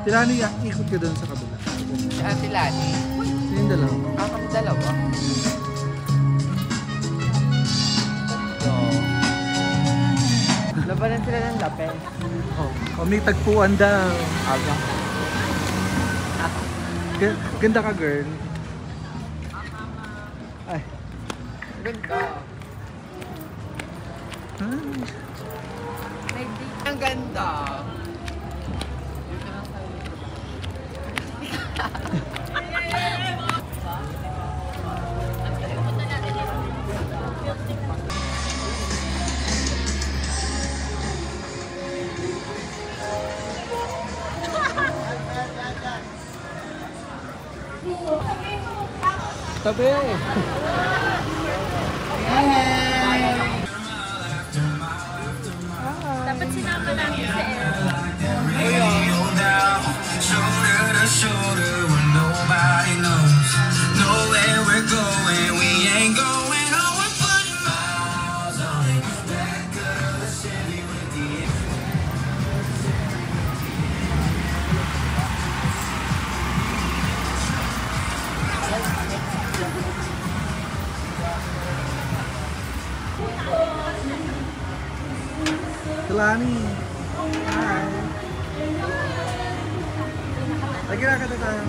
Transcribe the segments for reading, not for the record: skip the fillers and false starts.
Tilani, ikot ka doon sa kabila. Si Ate Lani. Yung dalawa. Kami dalawa. Labanan sila ng lape. Oh, may tagpuan daw. Aga. Ganda ka, girl. Ay. Ganda. Ang ganda. Tabi. Dapat sinama namin sa air. Tilani. Hi. Lagi na kata tayo.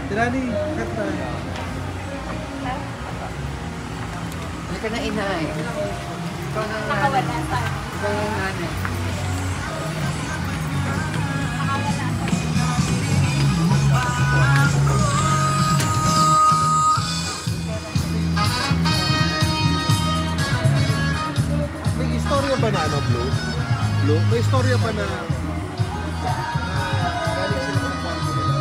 Tilani, kata tayo. Hindi ka na inay. Ikaw na Nakawala sa. Ikaw na nanay. May istorya ba na ano, Blue? Blue? May istorya ba na galing sila ng kwarto nila?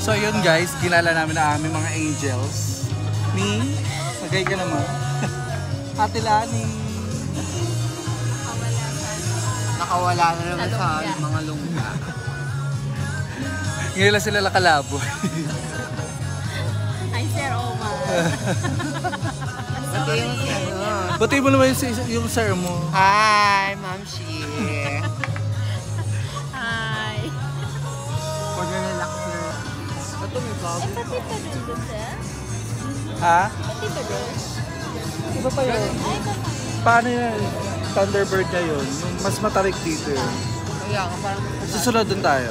So yun guys, kilala namin ang aming mga angels. Ni, sagay ka naman. Ate Lani. Nakawala na naman sa mga lungga. Ngayon lang sila nakalabo. Ay, Sir Omar. Pati yung ano. Pati mo naman yung sir mo. Hi, Ma'am Shi. Hi. Pag nalak na. Ito may bago. Ay, pati ka rin doon, sir? Ha? Pati ka rin? Iba pa yun. Ay, Paano yun? Thunderbird niya yun. Yung mas matarik dito yun. Kaya nga parang Susunod dun tayo.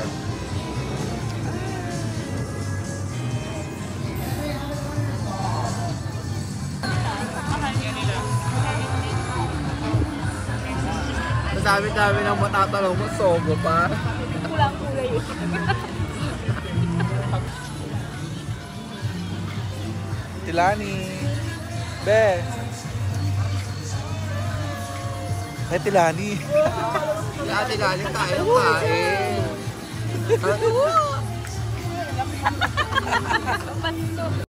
Sabi-sabi ng matatalong mo, sogo pa. kulang-kulay yun. Tilani. Be. Ay, Tilani. Si Ate Lani tayo kain. Basto.